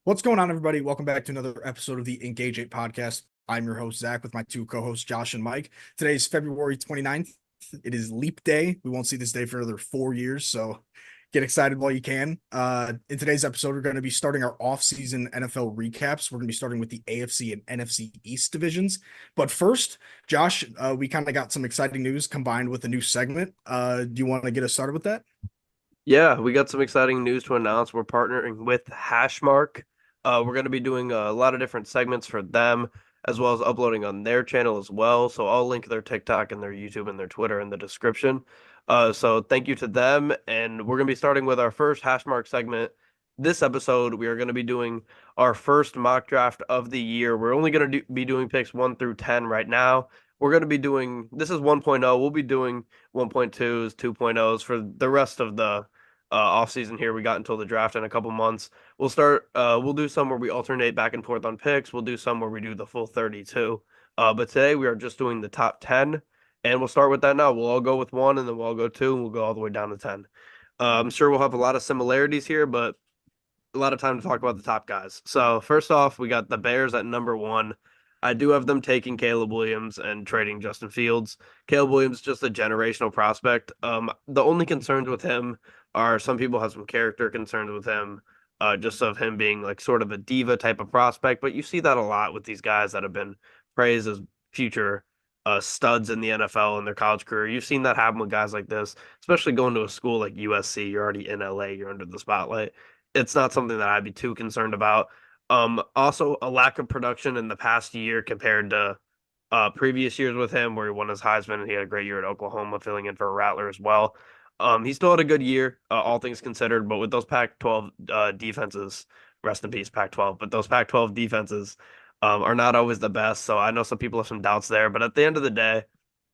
What's going on, everybody? Welcome back to another episode of the Engage 8 podcast. I'm your host, Zach, with my two co-hosts, Josh and Mike. Today is February 29th. It is Leap Day. We won't see this day for another 4 years, so get excited while you can. In today's episode, we're going to be starting our off-season NFL recaps. We're going to be starting with the AFC and NFC East divisions. But first, Josh, we kind of got some exciting news combined with a new segment. Do you want to get us started with that? Yeah, we got some exciting news to announce. We're partnering with Hashmark. We're going to be doing a lot of different segments for them, as well as uploading on their channel as well. So I'll link their TikTok and their YouTube and their Twitter in the description. So thank you to them. And we're going to be starting with our first Hashmark segment. This episode, we are going to be doing our first mock draft of the year. We're only going to be doing picks 1 through 10 right now. We're going to be doing, this is 1.0. We'll be doing 1.2s, 2.0s for the rest of the off season here. We got until the draft in a couple months. We'll do some where we alternate back and forth on picks. We'll do some where we do the full 32. But today we are just doing the top 10, and we'll start with that now. We'll all go with one, and then we'll all go two, and we'll go all the way down to 10. I'm sure we'll have a lot of similarities here, but a lot of time to talk about the top guys. So first off, we got the Bears at number one. I do have them taking Caleb Williams and trading Justin Fields. Caleb Williams just a generational prospect. The only concerns with him are some people have some character concerns with him, just of him being like sort of a diva type of prospect. But you see that a lot with these guys that have been praised as future studs in the NFL in their college career. You've seen that happen with guys like this, especially going to a school like USC. You're already in LA, you're under the spotlight. It's not something that I'd be too concerned about. Also a lack of production in the past year compared to previous years with him, where he won his Heisman and he had a great year at Oklahoma, filling in for a Rattler as well. He still had a good year, all things considered, but with those Pac-12 defenses, rest in peace, Pac-12. But those Pac-12 defenses are not always the best. So I know some people have some doubts there, but at the end of the day,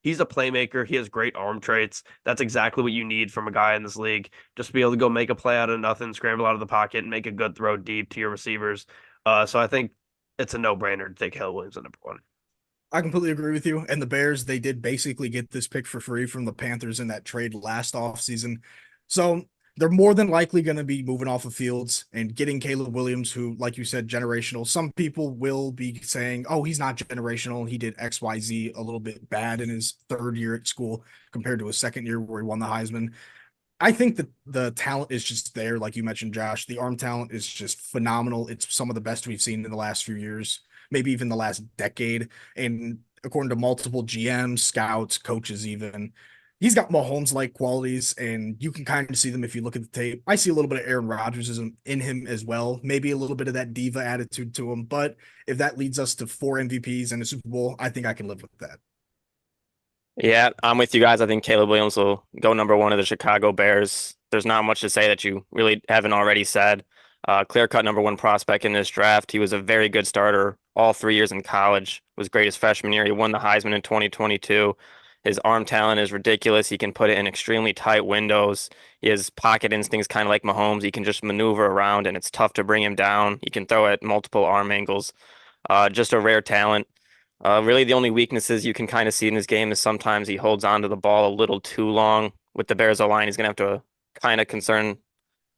he's a playmaker. He has great arm traits. That's exactly what you need from a guy in this league. Just to be able to go make a play out of nothing, scramble out of the pocket, and make a good throw deep to your receivers. So I think it's a no-brainer to take Caleb Williams at number one. I completely agree with you. And the Bears, they did basically get this pick for free from the Panthers in that trade last offseason. So they're more than likely going to be moving off of Fields and getting Caleb Williams, who, like you said, generational. Some people will be saying, oh, he's not generational. He did XYZ a little bit bad in his third year at school compared to his second year where he won the Heisman. I think that the talent is just there, like you mentioned, Josh. The arm talent is just phenomenal. It's some of the best we've seen in the last few years, maybe even the last decade. And according to multiple GMs, scouts, coaches, even, he's got Mahomes-like qualities, and you can kind of see them if you look at the tape. I see a little bit of Aaron Rodgers in him as well, maybe a little bit of that diva attitude to him. But if that leads us to 4 MVPs and a Super Bowl, I think I can live with that. Yeah, I'm with you guys. I think Caleb Williams will go number one of the Chicago Bears. There's not much to say that you really haven't already said. Clear-cut number one prospect in this draft. He was a very good starter all 3 years in college. Was great his freshman year. He won the Heisman in 2022. His arm talent is ridiculous. He can put it in extremely tight windows. He has pocket instincts kind of like Mahomes. He can just maneuver around, and it's tough to bring him down. He can throw at multiple arm angles. Just a rare talent. Really, the only weaknesses you can kind of see in his game is sometimes he holds on to the ball a little too long. With the Bears O-line, he's going to have to kind of concern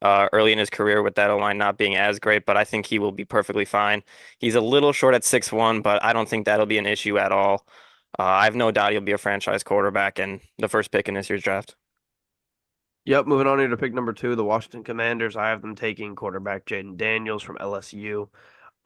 early in his career with that O-line not being as great, but I think he will be perfectly fine. He's a little short at 6'1", but I don't think that'll be an issue at all. I have no doubt he'll be a franchise quarterback and the first pick in this year's draft. Yep, moving on here to pick number two, the Washington Commanders. I have them taking quarterback Jaden Daniels from LSU.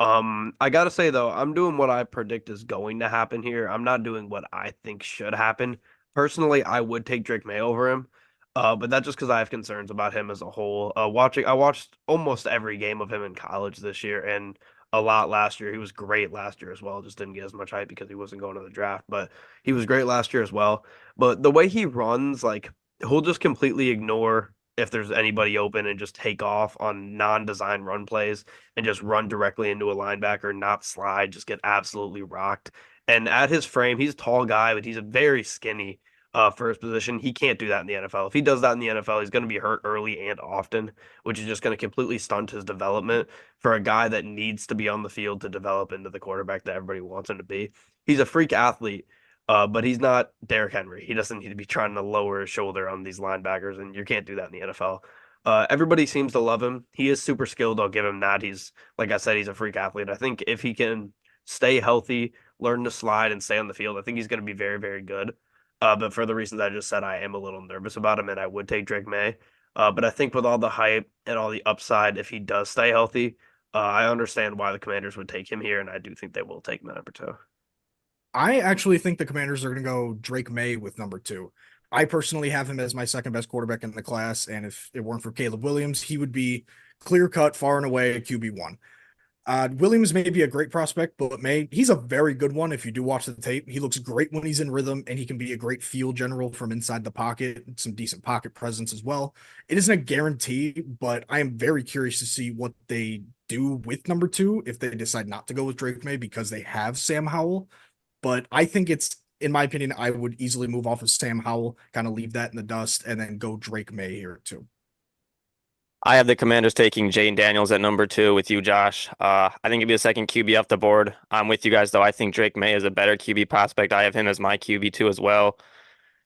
I gotta say though, I'm doing what I predict is going to happen here. I'm not doing what I think should happen. Personally, I would take Drake May over him, but that's just because I have concerns about him as a whole. I watched almost every game of him in college this year and a lot last year. He was great last year as well. Just didn't get as much hype because he wasn't going to the draft, but he was great last year as well. But the way he runs, like he'll just completely ignore if there's anybody open and just take off on non-design run plays and just run directly into a linebacker, not slide, just get absolutely rocked. And at his frame, he's a tall guy, but he's a very skinny for his position. He can't do that in the NFL. If he does that in the NFL, he's going to be hurt early and often, which is just going to completely stunt his development for a guy that needs to be on the field to develop into the quarterback that everybody wants him to be. He's a freak athlete, but he's not Derrick Henry. He doesn't need to be trying to lower his shoulder on these linebackers, and you can't do that in the NFL. Everybody seems to love him. He is super skilled. I'll give him that. He's, like I said, he's a freak athlete. I think if he can stay healthy, learn to slide, and stay on the field, I think he's going to be very, very good. But for the reasons I just said, I am a little nervous about him, and I would take Drake May. But I think with all the hype and all the upside, if he does stay healthy, I understand why the Commanders would take him here, and I do think they will take him at number two. I actually think the Commanders are going to go Drake May with number two. I personally have him as my second best quarterback in the class, and if it weren't for Caleb Williams, he would be clear cut, far and away a QB1. Williams may be a great prospect, but he's a very good one. If you do watch the tape, he looks great when he's in rhythm, and he can be a great field general from inside the pocket, some decent pocket presence as well. It isn't a guarantee, but I am very curious to see what they do with number two if they decide not to go with Drake May because they have Sam Howell. But I think in my opinion, I would easily move off of Sam Howell, kind of leave that in the dust, and then go Drake May here too. I have the Commanders taking Jayden Daniels at number two with you, Josh. I think it'd be the second QB off the board. I'm with you guys, though. I think Drake May is a better QB prospect. I have him as my QB2 as well.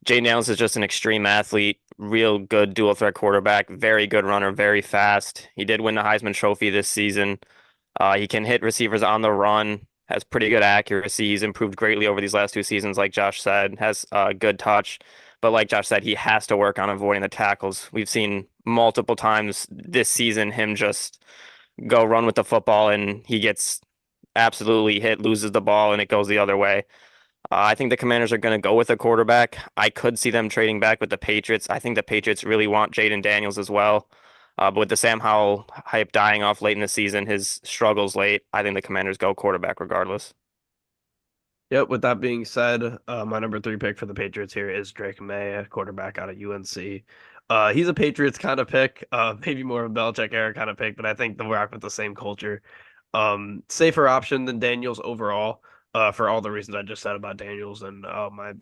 Jayden Daniels is just an extreme athlete, real good dual threat quarterback, very good runner, very fast. He did win the Heisman Trophy this season. He can hit receivers on the run, has pretty good accuracy. He's improved greatly over these last two seasons, like Josh said, has a good touch. But like Josh said, he has to work on avoiding the tackles. We've seen multiple times this season him just go run with the football and he gets absolutely hit, loses the ball, and it goes the other way. I think the Commanders are going to go with a quarterback. I could see them trading back with the Patriots. I think the Patriots really want Jayden Daniels as well. But with the Sam Howell hype dying off late in the season, his struggles late, I think the Commanders go quarterback regardless. Yep. With that being said, my number three pick for the Patriots here is Drake May, a quarterback out of UNC. He's a Patriots kind of pick, maybe more of a Belichick era kind of pick, but I think they'll rock with the same culture. Safer option than Daniels overall, for all the reasons I just said about Daniels and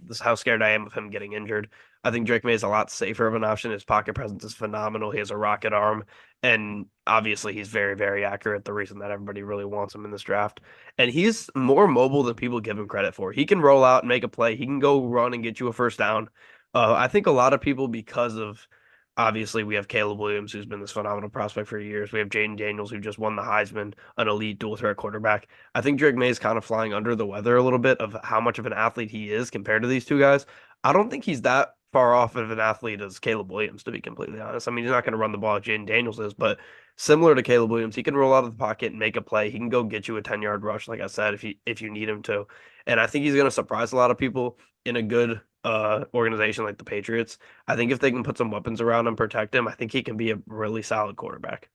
this how scared I am of him getting injured. I think Drake May is a lot safer of an option. His pocket presence is phenomenal. He has a rocket arm, and obviously he's very, very accurate. The reason that everybody really wants him in this draft, and he's more mobile than people give him credit for. He can roll out and make a play. He can go run and get you a first down. I think a lot of people, because of obviously we have Caleb Williams, who's been this phenomenal prospect for years. We have Jayden Daniels, who just won the Heisman, an elite dual threat quarterback. I think Drake May is kind of flying under the weather a little bit of how much of an athlete he is compared to these two guys. I don't think he's that far off of an athlete as Caleb Williams, to be completely honest. I mean, he's not going to run the ball like Jayden Daniels is, but similar to Caleb Williams, he can roll out of the pocket and make a play. He can go get you a 10-yard rush, like I said, if you need him to. And I think he's going to surprise a lot of people in a good organization like the Patriots. I think if they can put some weapons around him, protect him, I think he can be a really solid quarterback.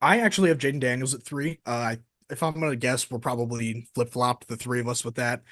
I actually have Jayden Daniels at three. If I'm going to guess, we're probably flip-flopped, the three of us, with that.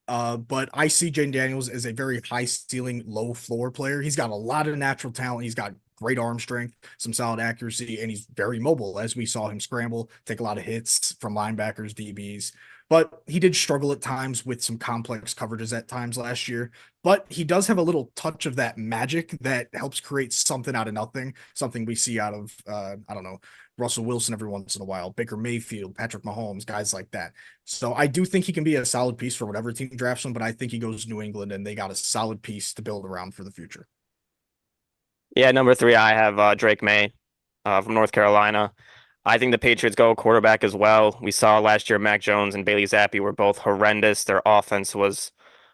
But I see Jayden Daniels as a very high ceiling, low floor player. He's got a lot of natural talent. He's got great arm strength, some solid accuracy, and he's very mobile, as we saw him scramble, take a lot of hits from linebackers, DBs. But he did struggle at times with some complex coverages at times last year. But he does have a little touch of that magic that helps create something out of nothing, something we see out of, I don't know, Russell Wilson every once in a while, Baker Mayfield, Patrick Mahomes, guys like that. So I do think he can be a solid piece for whatever team drafts him, but I think he goes to New England and they got a solid piece to build around for the future. Yeah, number three, I have Drake May from North Carolina. I think the Patriots go quarterback as well. We saw last year Mac Jones and Bailey Zappi were both horrendous. Their offense was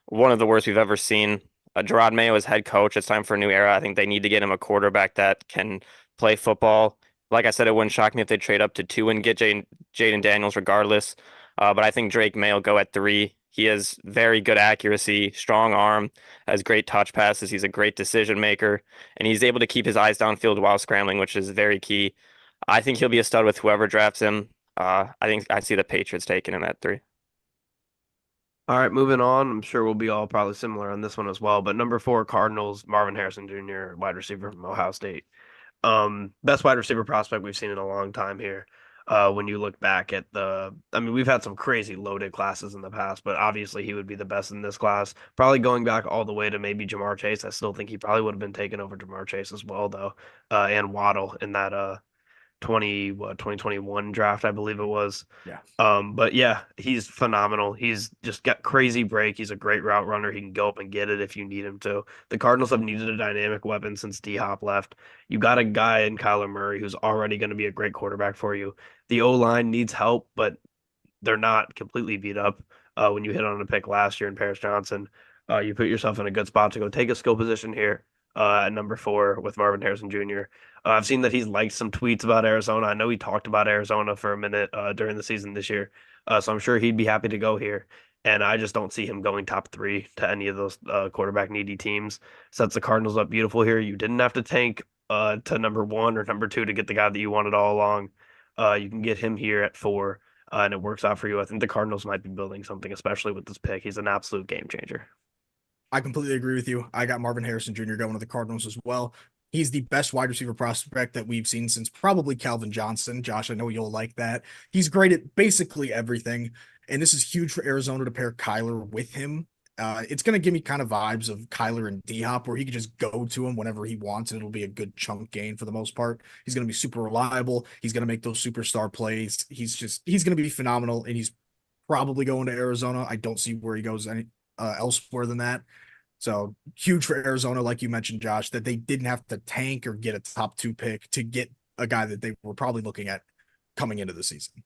one of the worst we've ever seen. Gerard Mayo is head coach. It's time for a new era. I think they need to get him a quarterback that can play football. Like I said, it wouldn't shock me if they trade up to two and get Jayden Daniels regardless. But I think Drake May will go at three. He has very good accuracy, strong arm, has great touch passes. He's a great decision maker, and he's able to keep his eyes downfield while scrambling, which is very key. I think he'll be a stud with whoever drafts him. I think I see the Patriots taking him at three. All right, moving on. I'm sure we'll be all probably similar on this one as well. But number four, Cardinals, Marvin Harrison Jr., wide receiver from Ohio State. Best wide receiver prospect we've seen in a long time here. When you look back at I mean, we've had some crazy loaded classes in the past, but obviously he would be the best in this class. Probably going back all the way to maybe Jamar Chase. I still think he probably would have been taken over Jamar Chase as well, though, and Waddle in that 2021 draft, I believe it was. Yeah. But yeah, he's phenomenal. He's just got crazy break. He's a great route runner. He can go up and get it if you need him to. The Cardinals have needed a dynamic weapon since D-Hop left. You got a guy in Kyler Murray who's already going to be a great quarterback for you. The O-line needs help, but they're not completely beat up. When you hit on a pick last year in Paris Johnson, you put yourself in a good spot to go take a skill position here at number 4 with Marvin Harrison Jr. I've seen that he's liked some tweets about Arizona. I know he talked about Arizona for a minute during the season this year, so I'm sure he'd be happy to go here. And I just don't see him going top 3 to any of those quarterback needy teams. Sets the Cardinals up beautiful here. You didn't have to tank to number 1 or number 2 to get the guy that you wanted all along. You can get him here at 4 and it works out for you. I think the Cardinals might be building something, especially with this pick. He's an absolute game changer. I completely agree with you. I got Marvin Harrison Jr. going to the Cardinals as well. He's the best wide receiver prospect that we've seen since probably Calvin Johnson. Josh, I know you'll like that. He's great at basically everything. And this is huge for Arizona to pair Kyler with him. It's going to give me kind of vibes of Kyler and D-Hop, where he can just go to him whenever he wants, and it'll be a good chunk gain for the most part. He's going to be super reliable. He's going to make those superstar plays. He's going to be phenomenal, and he's probably going to Arizona. I don't see where he goes any elsewhere than that. So huge for Arizona, like you mentioned, Josh, that they didn't have to tank or get a top 2 pick to get a guy that they were probably looking at coming into the season.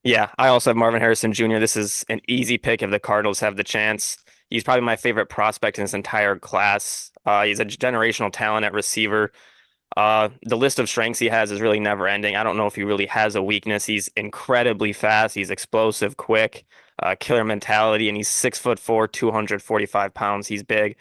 Yeah, I also have Marvin Harrison Jr. This is an easy pick if the Cardinals have the chance. He's probably my favorite prospect in this entire class. He's a generational talent at receiver. The list of strengths he has is really never ending. I don't know if he really has a weakness. He's incredibly fast. He's explosive, quick, killer mentality, and he's 6'4", 245 pounds. He's big.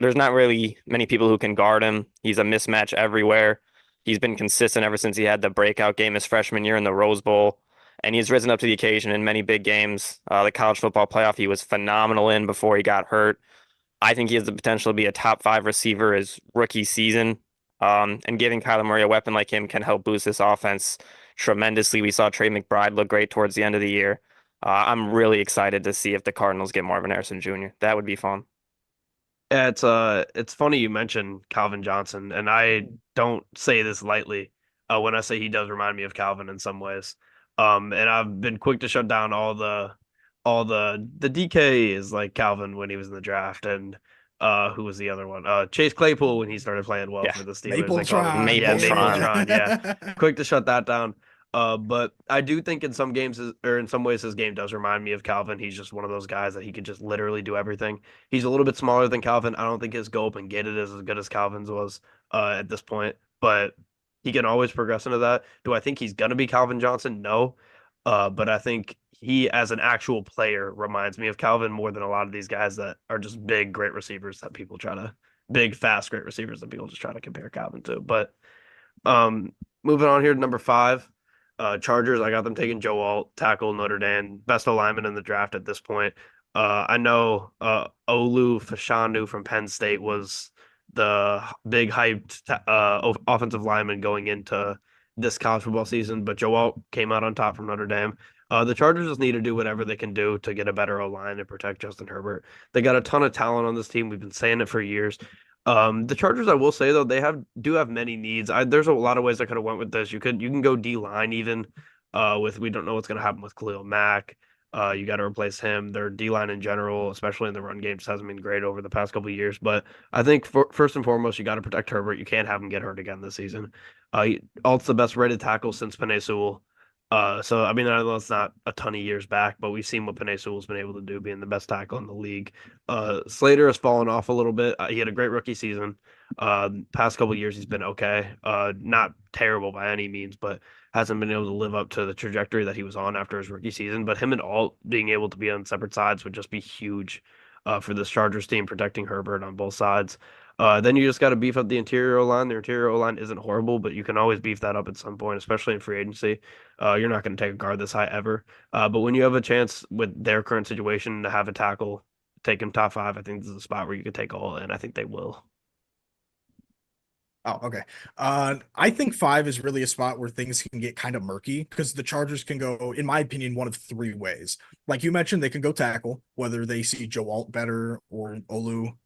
There's not really many people who can guard him. He's a mismatch everywhere. He's been consistent ever since he had the breakout game his freshman year in the Rose Bowl, and he's risen up to the occasion in many big games. The college football playoff he was phenomenal in before he got hurt. I think he has the potential to be a top 5 receiver his rookie season. And giving Kyler Murray a weapon like him can help boost this offense tremendously. We saw Trey McBride look great towards the end of the year. I'm really excited to see if the Cardinals get Marvin Harrison Jr. That would be fun. Yeah, it's funny you mentioned Calvin Johnson, and I don't say this lightly when I say he does remind me of Calvin in some ways. And I've been quick to shut down all the DK is like Calvin when he was in the draft, and who was the other one? Chase Claypool when he started playing well for the Steelers. Mapletron. Yeah, Mapletron. Mapletron. Yeah, quick to shut that down. But I do think in some games, or in some ways, his game does remind me of Calvin. He's just one of those guys that he could just literally do everything. He's a little bit smaller than Calvin. I don't think his go up and get it is as good as Calvin's was at this point, but he can always progress into that. Do I think he's gonna be Calvin Johnson? No. But I think he, as an actual player, reminds me of Calvin more than a lot of these guys that are just big, great receivers that people try to big, fast, great receivers that people just try to compare Calvin to. But moving on here to number 5. Chargers, I got them taking Joe Alt, tackle Notre Dame, best lineman in the draft at this point. I know Olu Fashanu from Penn State was the big hyped offensive lineman going into this college football season, but Joe Alt came out on top from Notre Dame. The Chargers just need to do whatever they can do to get a better O-line and protect Justin Herbert. They got a ton of talent on this team. We've been saying it for years. The Chargers, I will say though, they do have many needs. There's a lot of ways I could have went with this. You can go D line even. With we don't know what's going to happen with Khalil Mack. You got to replace him. Their D line in general, especially in the run game, just hasn't been great over the past couple of years. But I think first and foremost, you got to protect Herbert. You can't have him get hurt again this season. Alt's the best rated tackle since Penei Sewell. So I mean, I know it's not a ton of years back, but we've seen what Penei Sewell's been able to do, being the best tackle in the league. Slater has fallen off a little bit. He had a great rookie season. Past couple of years, he's been okay. Not terrible by any means, but hasn't been able to live up to the trajectory that he was on after his rookie season. But him and Alt being able to be on separate sides would just be huge for this Chargers team, protecting Herbert on both sides. Then you just got to beef up the interior O-line. The interior O-line isn't horrible, but you can always beef that up at some point, especially in free agency. You're not going to take a guard this high ever. But when you have a chance with their current situation to have a tackle, take him top 5, I think this is a spot where you could take all, and I think they will. Oh, okay. I think 5 is really a spot where things can get kind of murky because the Chargers can go, in my opinion, one of 3 ways. Like you mentioned, they can go tackle, whether they see Joe Alt better or Olu.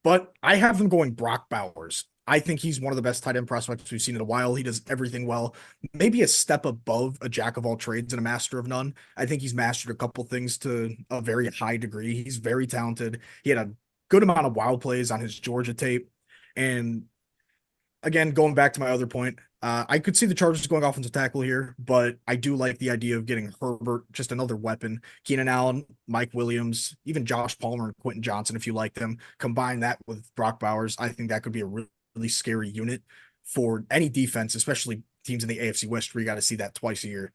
But I have them going Brock Bowers. I think he's one of the best tight end prospects we've seen in a while. He does everything well. Maybe a step above a jack of all trades and a master of none. I think he's mastered a couple things to a very high degree. He's very talented. He had a good amount of wild plays on his Georgia tape. And again, going back to my other point, I could see the Chargers going offensive tackle here, but I do like the idea of getting Herbert, just another weapon. Keenan Allen, Mike Williams, even Josh Palmer and Quentin Johnson, if you like them. Combine that with Brock Bowers, I think that could be a really scary unit for any defense, especially teams in the AFC West, where you got to see that twice a year,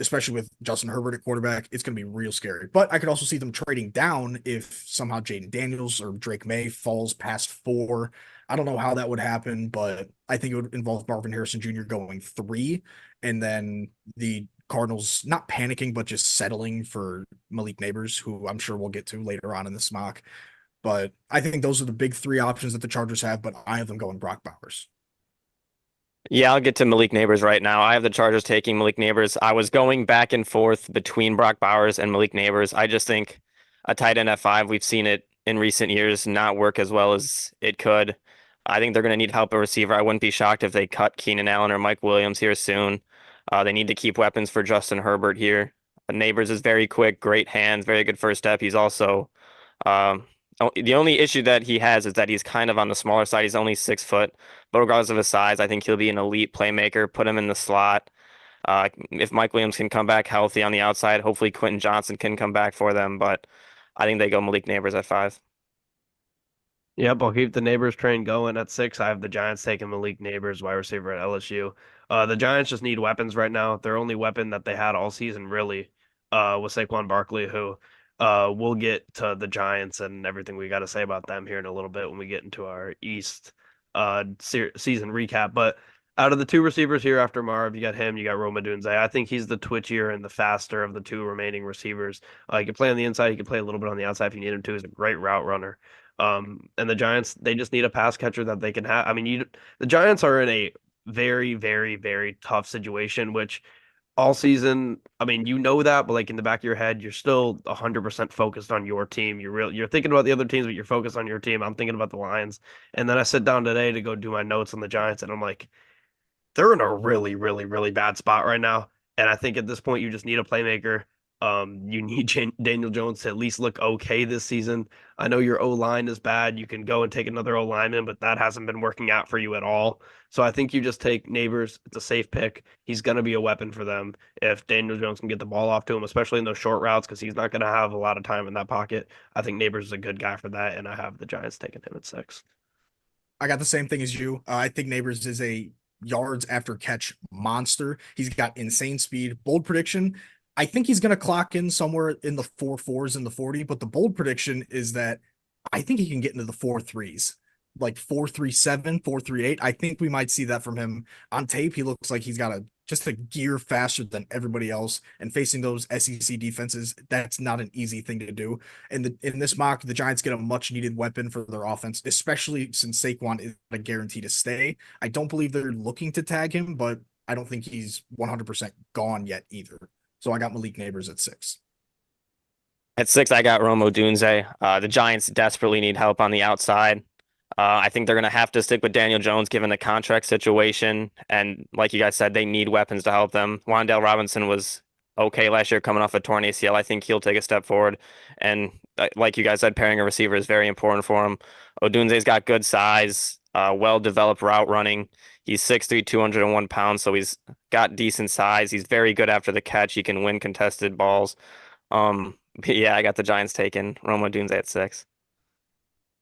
especially with Justin Herbert at quarterback. It's going to be real scary. But I could also see them trading down if somehow Jaden Daniels or Drake May falls past 4. I don't know how that would happen, but I think it would involve Marvin Harrison Jr. going 3, and then the Cardinals not panicking, but just settling for Malik Neighbors, who I'm sure we'll get to later on in this mock. But I think those are the big 3 options that the Chargers have, but I have them going Brock Bowers. Yeah, I'll get to Malik Neighbors right now. I have the Chargers taking Malik Neighbors. I was going back and forth between Brock Bowers and Malik Neighbors. I just think a tight end at 5, we've seen it in recent years not work as well as it could. I think they're going to need help at receiver. I wouldn't be shocked if they cut Keenan Allen or Mike Williams here soon. They need to keep weapons for Justin Herbert here. Neighbors is very quick, great hands, very good first step. He's also the only issue that he has is that he's kind of on the smaller side. He's only 6 foot, but regardless of his size, I think he'll be an elite playmaker. Put him in the slot. If Mike Williams can come back healthy on the outside, hopefully Quentin Johnson can come back for them. But I think they go Malik Neighbors at 5. Yep, I'll keep the Neighbors train going at 6. I have the Giants taking Malik Neighbors, wide receiver at LSU. The Giants just need weapons right now. Their only weapon that they had all season really was Saquon Barkley, who we'll get to the Giants and everything we got to say about them here in a little bit when we get into our East season recap. But out of the 2 receivers here after Marv, you got him, you got Rome Odunze. I think he's the twitchier and the faster of the 2 remaining receivers. He can play on the inside, he can play a little bit on the outside if you need him to. He's a great route runner. And the Giants, they just need a pass catcher that they can have. I mean, the Giants are in a very, very, very tough situation, which all season, I mean, you know that, but like in the back of your head, you're still 100% focused on your team. You're thinking about the other teams, but you're focused on your team. I'm thinking about the Lions. And then I sit down today to go do my notes on the Giants, and I'm like, they're in a really, really, really bad spot right now. And I think at this point, you just need a playmaker. You need Daniel Jones to at least look okay this season. I know your O-line is bad. You can go and take another O-lineman, but that hasn't been working out for you at all. So I think you just take Neighbors. It's a safe pick. He's going to be a weapon for them if Daniel Jones can get the ball off to him, especially in those short routes, because he's not going to have a lot of time in that pocket. I think Neighbors is a good guy for that, and I have the Giants taking him at 6. I got the same thing as you. I think Neighbors is a yards after catch monster. He's got insane speed. Bold prediction, I think he's going to clock in somewhere in the 4.4s in the 40, but the bold prediction is that I think he can get into the 4.3s, like 4.37, 4.38. I think we might see that from him on tape. He looks like he's got just a gear faster than everybody else, and facing those SEC defenses, that's not an easy thing to do. And in this mock, the Giants get a much needed weapon for their offense, especially since Saquon is a guarantee to stay. I don't believe they're looking to tag him, but I don't think he's 100% gone yet either. So I got Malik Neighbors at 6. At 6, I got Rome Odunze. The Giants desperately need help on the outside. I think they're going to have to stick with Daniel Jones given the contract situation. And like you guys said, they need weapons to help them. Wan'Dale Robinson was okay last year coming off a torn ACL. I think he'll take a step forward. And like you guys said, pairing a receiver is very important for him. Odunze's got good size, well-developed route running. He's 6'3", 201 pounds, so he's got decent size. He's very good after the catch. He can win contested balls. But yeah, I got the Giants taking Rome Odunze at 6.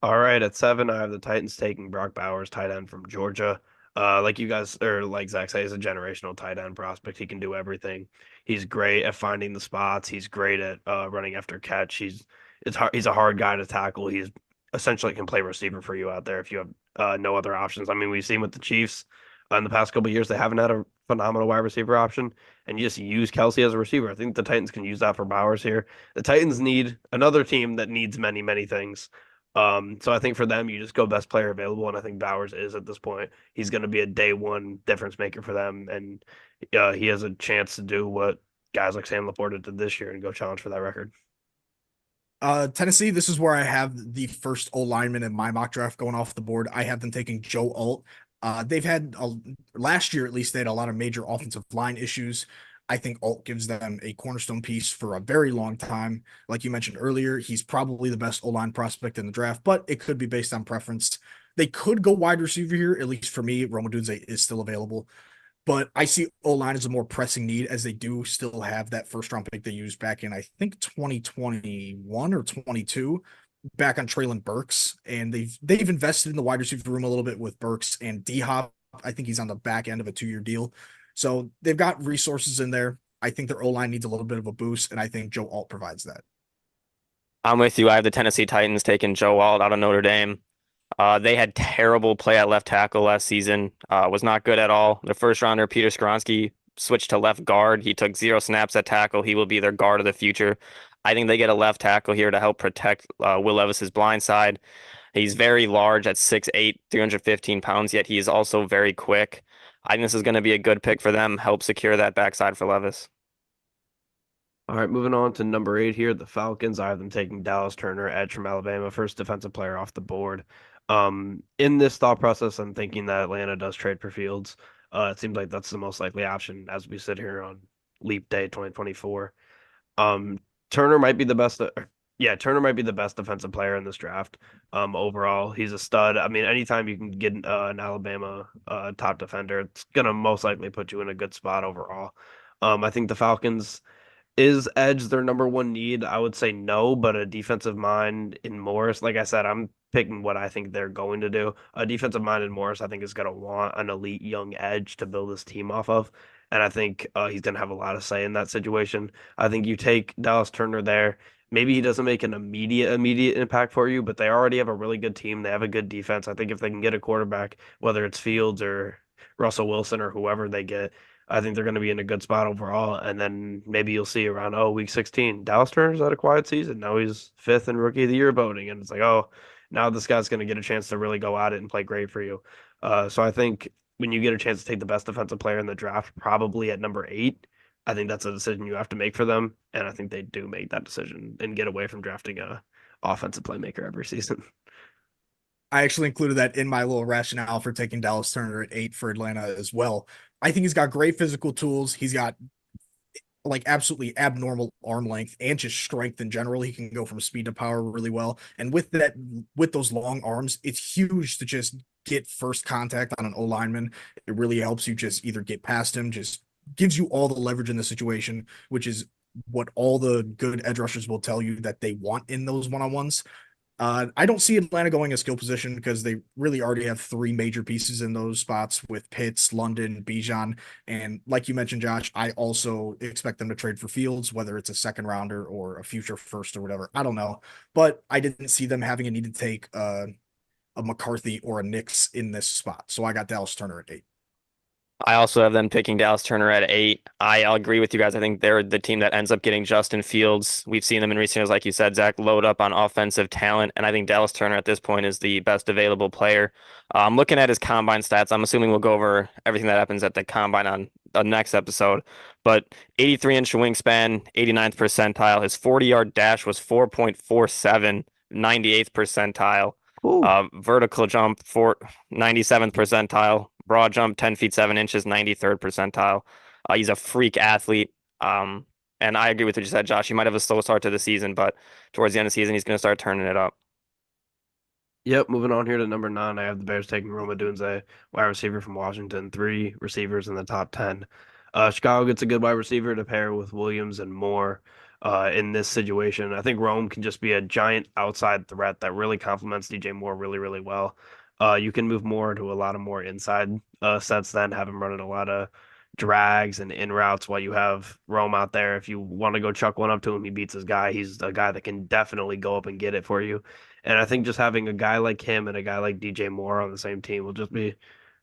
All right, at 7, I have the Titans taking Brock Bowers, tight end from Georgia. Like you guys, or like Zach said, he's a generational tight end prospect. He can do everything. He's great at finding the spots. He's great at running after catch. He's a hard guy to tackle. He's essentially can play receiver for you out there if you have no other options. I mean, we've seen with the Chiefs in the past couple of years, they haven't had a phenomenal wide receiver option, and you just use Kelsey as a receiver. I think the Titans can use that for Bowers here. The Titans need another team that needs many, many things. So I think for them, you just go best player available, and I think Bowers is at this point. He's going to be a day one difference maker for them, and he has a chance to do what guys like Sam Laporta did this year and go challenge for that record. Tennessee, this is where I have the first O lineman in my mock draft going off the board. I have them taking Joe Alt. They've had last year at least they had a lot of major offensive line issues. I think Alt gives them a cornerstone piece for a very long time. Like you mentioned earlier, he's probably the best O line prospect in the draft, but it could be based on preference. They could go wide receiver here, at least for me. Rome Odunze is still available. But I see O line as a more pressing need as they do still have that first round pick they used back in, I think, 2021 or 22, back on Traylon Burks. And they've invested in the wide receiver room a little bit with Burks and D Hop. I think he's on the back end of a 2-year deal. So they've got resources in there. I think their O line needs a little bit of a boost, and I think Joe Alt provides that. I'm with you. I have the Tennessee Titans taking Joe Alt out of Notre Dame. They had terrible play at left tackle last season. Was not good at all. Their first rounder, Peter Skoronski, switched to left guard. He took 0 snaps at tackle. He will be their guard of the future. I think they get a left tackle here to help protect Will Levis's blind side. He's very large at 6'8", 315 pounds, yet he is also very quick. I think this is going to be a good pick for them, help secure that backside for Levis. All right, moving on to number 8 here, the Falcons. I have them taking Dallas Turner, edge from Alabama, first defensive player off the board. In this thought process, I'm thinking that Atlanta does trade for Fields. It seems like that's the most likely option as we sit here on Leap Day 2024. Um, Turner might be the best. Turner might be the best defensive player in this draft. Overall, he's a stud. I mean, anytime you can get an Alabama top defender, it's gonna most likely put you in a good spot overall. I think the Falcons. Is edge their number one need? I would say no, but a defensive mind in Morris, like I said, I'm picking what I think they're going to do. A defensive mind in Morris, I think, is going to want an elite young edge to build his team off of. And I think he's going to have a lot of say in that situation. I think you take Dallas Turner there. Maybe he doesn't make an immediate impact for you, but they already have a really good team. They have a good defense. I think if they can get a quarterback, whether it's Fields or Russell Wilson or whoever they get, I think they're going to be in a good spot overall. And then maybe you'll see around, week 16, Dallas Turner's had a quiet season. Now he's 5th in rookie of the year voting. And it's like, now this guy's going to get a chance to really go at it and play great for you. So I think when you get a chance to take the best defensive player in the draft, probably at number 8, I think that's a decision you have to make for them. And I think they do make that decision and get away from drafting a offensive playmaker every season. I actually included that in my little rationale for taking Dallas Turner at 8 for Atlanta as well. I think he's got great physical tools. He's got like absolutely abnormal arm length and just strength in general. He can go from speed to power really well. And with those long arms, it's huge to just get first contact on an O lineman. It really helps you just either get past him, just gives you all the leverage in the situation, which is what all the good edge rushers will tell you that they want in those one-on-ones. I don't see Atlanta going a skill position because they really already have 3 major pieces in those spots with Pitts, London, Bijan. And like you mentioned, Josh, I also expect them to trade for Fields, whether it's a second rounder or a future first or whatever. I don't know. But I didn't see them having a need to take a McCarthy or a Nix in this spot. So I got Dallas Turner at 8. I also have them picking Dallas Turner at 8. I'll agree with you guys. I think they're the team that ends up getting Justin Fields. We've seen them in recent years, like you said, Zach, load up on offensive talent. And I think Dallas Turner at this point is the best available player. I'm looking at his combine stats. I'm assuming we'll go over everything that happens at the combine on the next episode. But 83-inch wingspan, 89th percentile. His 40-yard dash was 4.47, 98th percentile. Vertical jump, 97th percentile. Broad jump, 10 feet 7 inches, 93rd percentile. He's a freak athlete. And I agree with what you said, Josh. He might have a slow start to the season, but towards the end of the season, he's going to start turning it up. Yep, moving on here to number 9, I have the Bears taking Rome Odunze, wide receiver from Washington, 3 receivers in the top 10. Chicago gets a good wide receiver to pair with Williams and Moore in this situation. I think Rome can just be a giant outside threat that really complements DJ Moore really, really well. You can move more to a lot of more inside sets then, have him running a lot of drags and in routes while you have Rome out there. If you want to go chuck one up to him, he beats his guy. He's a guy that can definitely go up and get it for you. And I think just having a guy like him and a guy like DJ Moore on the same team will just be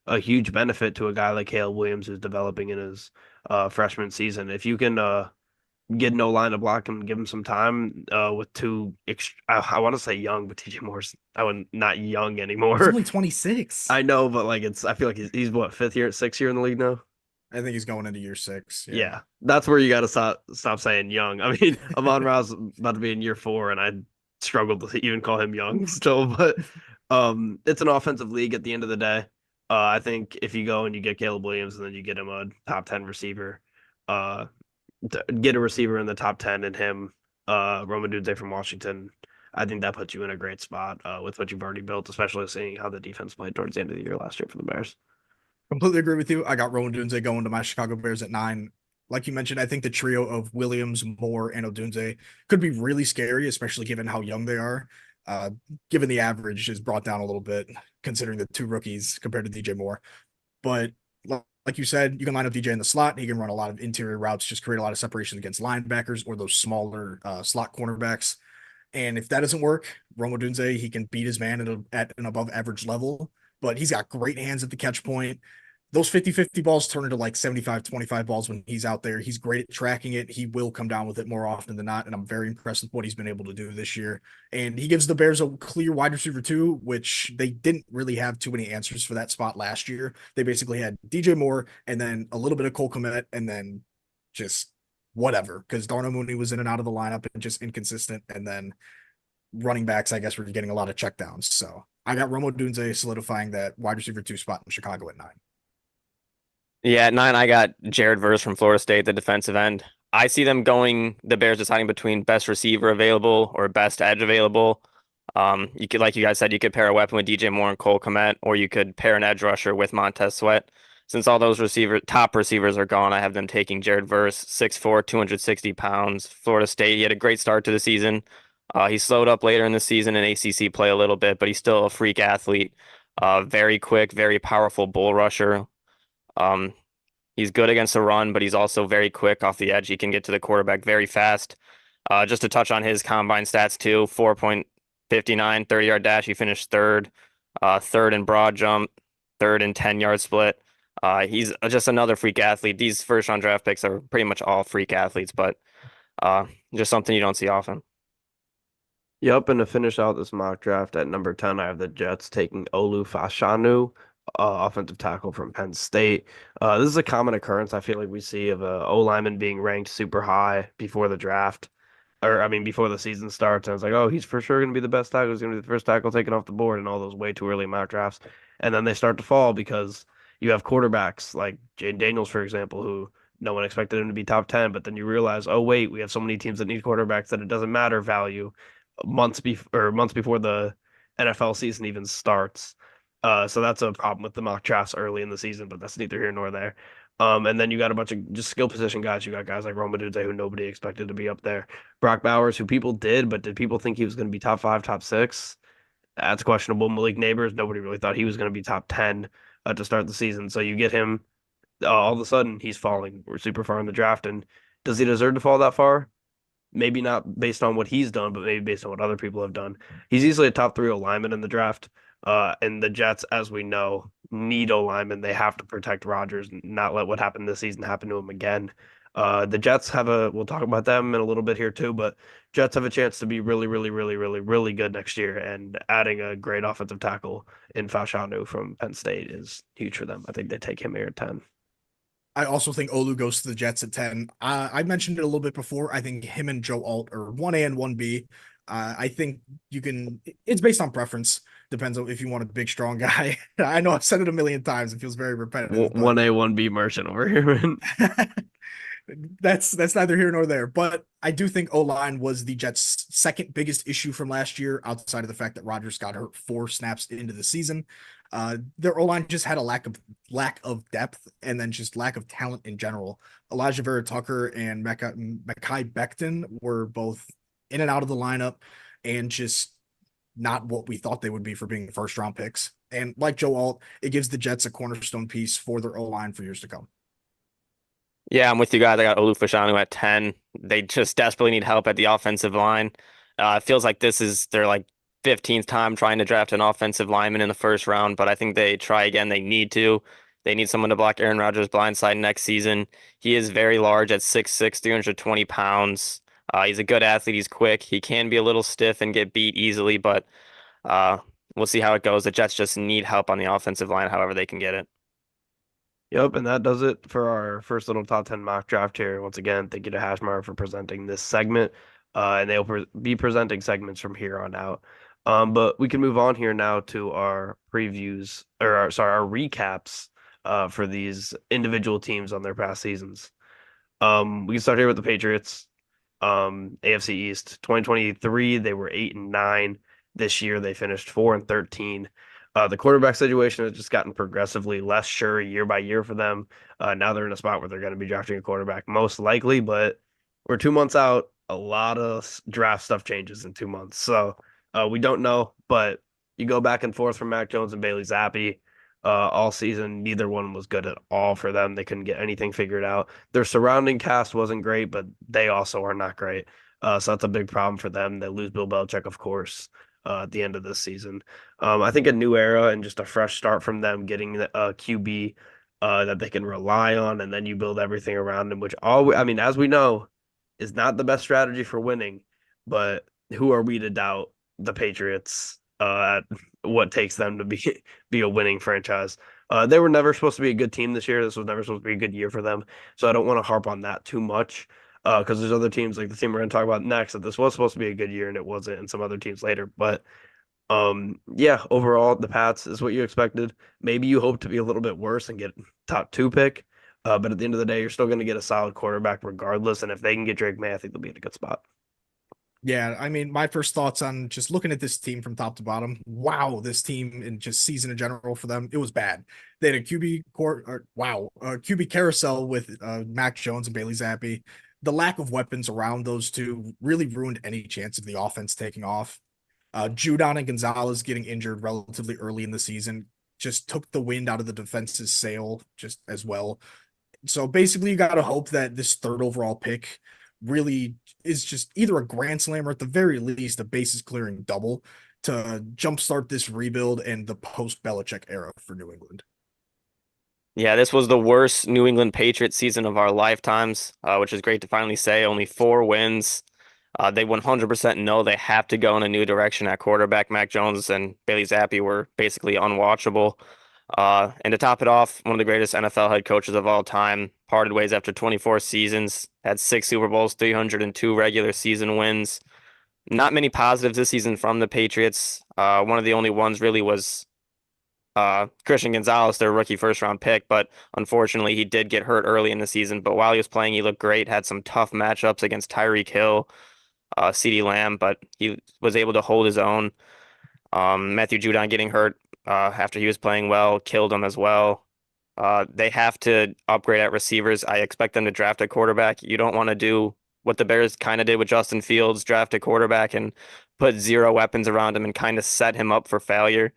a huge benefit to a guy like Caleb Williams who's developing in his freshman season. If you can get no line to block him, give him some time with I want to say young, but TJ Moore's not young anymore. He's only 26. I know, but I feel like he's what, 5th year, 6th year in the league now. I think he's going into year 6. Yeah, that's where you got to stop saying young. I mean, Amon-Ra's about to be in year 4, and I struggled to even call him young still. But it's an offensive league at the end of the day. I think if you go and you get Caleb Williams and then you get him a top 10 receiver, uh, get a receiver in the top 10 and him, Rome Odunze from Washington, I think that puts you in a great spot with what you've already built, especially seeing how the defense played towards the end of the year last year for the Bears. Completely agree with you. I got Rowan Dunze going to my Chicago Bears at 9. Like you mentioned, I think the trio of Williams, Moore, and Odunze could be really scary, especially given how young they are. Given the average is brought down a little bit, considering the 2 rookies compared to DJ Moore. But like you said, you can line up DJ in the slot. He can run a lot of interior routes, just create a lot of separation against linebackers or those smaller slot cornerbacks. And if that doesn't work, Rome Odunze, he can beat his man at an above average level, but he's got great hands at the catch point. Those 50-50 balls turn into like 75-25 balls when he's out there. He's great at tracking it. He will come down with it more often than not, and I'm very impressed with what he's been able to do this year. And he gives the Bears a clear wide receiver too, which they didn't really have too many answers for that spot last year. They basically had DJ Moore and then a little bit of Cole Kmet and then just whatever, because Darnell Mooney was in and out of the lineup and just inconsistent. And then running backs, I guess, were getting a lot of checkdowns. So I got Rome Odunze solidifying that wide receiver 2 spot in Chicago at 9. Yeah, at 9, I got Jared Verse from Florida State, the defensive end. I see them going, the Bears deciding between best receiver available or best edge available. You could, like you guys said, you could pair a weapon with DJ Moore and Cole Kmet, or you could pair an edge rusher with Montez Sweat. Since all those top receivers are gone, I have them taking Jared Verse, 6'4", 260 pounds, Florida State. He had a great start to the season. He slowed up later in the season in ACC play a little bit, but he's still a freak athlete. Very quick, very powerful bull rusher. He's good against the run, but he's also very quick off the edge. He can get to the quarterback very fast. Just to touch on his combine stats too, 4.59 30-yard dash. He finished third, third in broad jump, third in 10-yard split. He's just another freak athlete. These first-round draft picks are pretty much all freak athletes, but just something you don't see often. Yep, and to finish out this mock draft at number 10, I have the Jets taking Olu Fashanu, offensive tackle from Penn State. This is a common occurrence I feel like we see of a O lineman being ranked super high before the draft, or I mean before the season starts, and it's like, oh, he's for sure going to be the best tackle. He's going to be the first tackle taken off the board, and all those way too early mock drafts, and then they start to fall because you have quarterbacks like Jaden Daniels, for example, who no one expected him to be top 10, but then you realize, oh wait, we have so many teams that need quarterbacks that it doesn't matter value months before the NFL season even starts. So that's a problem with the mock drafts early in the season, but that's neither here nor there. And then you got a bunch of just skill position guys. You got guys like Rome Odunze, who nobody expected to be up there. Brock Bowers, who people did, but did people think he was going to be top 5, top 6? That's questionable. Malik Neighbors, nobody really thought he was going to be top 10 to start the season. So you get him, all of a sudden he's falling. We're super far in the draft. And does he deserve to fall that far? Maybe not based on what he's done, but maybe based on what other people have done. He's easily a top 3 O lineman in the draft. And the Jets, as we know, need O linemen. They have to protect Rodgers and not let what happened this season happen to him again. The Jets we'll talk about them in a little bit here too, but Jets have a chance to be really, really, really, really, really good next year. And adding a great offensive tackle in Fashanu from Penn State is huge for them. I think they take him here at 10. I also think Olu goes to the Jets at 10. I mentioned it a little bit before. I think him and Joe Alt are 1A and 1B. I think it's based on preference. Depends on if you want a big, strong guy. I know I've said it a million times. It feels very repetitive. 1A, 1B merchant over here, man. That's neither here nor there. But I do think O-line was the Jets' second biggest issue from last year, outside of the fact that Rodgers got hurt 4 snaps into the season. Their O-line just had a lack of depth and then just lack of talent in general. Elijah Vera Tucker and Mekhi Becton were both in and out of the lineup and just not what we thought they would be for being first round picks. And like Joe Alt, it gives the Jets a cornerstone piece for their O-line for years to come. Yeah, I'm with you guys. I got Olu Fashanu at 10. They just desperately need help at the offensive line. It feels like this is their 15th time trying to draft an offensive lineman in the first round, but I think they try again. They need to. They need someone to block Aaron Rodgers' blindside next season. He is very large at 6'6", 320 pounds. He's a good athlete. He's quick. He can be a little stiff and get beat easily, but we'll see how it goes. The Jets just need help on the offensive line, however they can get it. Yep, and that does it for our first little top 10 mock draft here. Once again, thank you to Hashmark for presenting this segment. And they'll be presenting segments from here on out. But we can move on here now to our previews, or our recaps for these individual teams on their past seasons. We can start here with the Patriots. AFC East 2023, they were 8-9. This year they finished 4-13. The quarterback situation has just gotten progressively less sure year by year for them. Now they're in a spot where they're going to be drafting a quarterback most likely, but we're 2 months out. A lot of draft stuff changes in 2 months. So we don't know, but you go back and forth from Mac Jones and Bailey Zappi all season. Neither one was good at all for them. They couldn't get anything figured out. Their surrounding cast wasn't great, but they also are not great. So that's a big problem for them. They lose Bill Belichick, of course, at the end of this season. I think a new era and just a fresh start from them, getting a QB that they can rely on, and then you build everything around them, which I mean, as we know, is not the best strategy for winning. But who are we to doubt the Patriots at what takes them to be a winning franchise? They were never supposed to be a good team this year. This was never supposed to be a good year for them. So I don't want to harp on that too much because there's other teams like the team we're going to talk about next that this was supposed to be a good year and it wasn't, and some other teams later. But yeah, overall, the Pats is what you expected. Maybe you hope to be a little bit worse and get top two pick. But at the end of the day, you're still going to get a solid quarterback regardless. And if they can get Drake May, I think they'll be in a good spot. Yeah, I mean, my first thoughts on just looking at this team from top to bottom. Wow, this team and just season in general for them, it was bad. They had a QB carousel with Mac Jones and Bailey Zappi. The lack of weapons around those two really ruined any chance of the offense taking off. Judon and Gonzalez getting injured relatively early in the season just took the wind out of the defense's sail just as well. So basically, you got to hope that this third overall pick really is just either a grand slam or at the very least a bases clearing double to jumpstart this rebuild and the post Belichick era for New England. Yeah, this was the worst New England Patriots season of our lifetimes, which is great to finally say. Only 4 wins. They 100% know they have to go in a new direction at quarterback. Mac Jones and Bailey Zappi were basically unwatchable. And to top it off, one of the greatest NFL head coaches of all time parted ways after 24 seasons, had 6 Super Bowls, 302 regular season wins. Not many positives this season from the Patriots. One of the only ones really was Christian Gonzalez, their rookie first round pick, but unfortunately he did get hurt early in the season. But while he was playing, he looked great, had some tough matchups against Tyreek Hill, CeeDee Lamb, but he was able to hold his own. Matthew Judon getting hurt after he was playing well killed him as well. They have to upgrade at receivers. I expect them to draft a quarterback. You don't want to do what the Bears kind of did with Justin Fields, draft a quarterback and put zero weapons around him and kind of set him up for failure.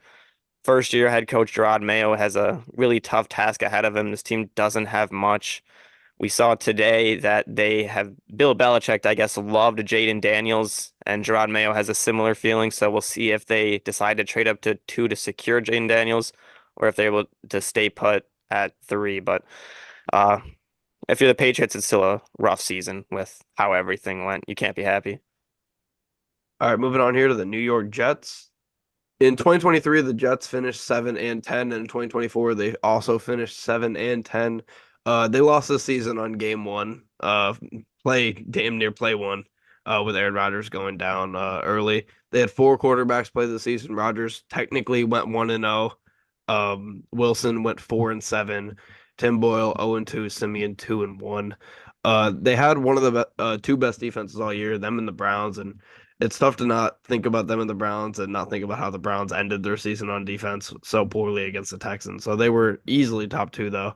First year head coach Gerard Mayo has a really tough task ahead of him. This team doesn't have much. We saw today that they have Bill Belichick, I guess, loved Jaden Daniels, and Gerard Mayo has a similar feeling. So we'll see if they decide to trade up to 2 to secure Jaden Daniels, or if they're able to stay put at 3. But uh, if you're the Patriots, it's still a rough season with how everything went. You can't be happy. All right, moving on here to the New York Jets. In 2023, the Jets finished 7-10, and in 2024, they also finished 7-10. They lost this season on game one. Damn near play one. With Aaron Rodgers going down early. They had 4 quarterbacks play the season. Rodgers technically went 1-0. Wilson went 4-7. Tim Boyle 0-2. Simeon 2-1. They had one of the 2 best defenses all year, them and the Browns, and it's tough to not think about them and the Browns and not think about how the Browns ended their season on defense so poorly against the Texans. So they were easily top 2 though.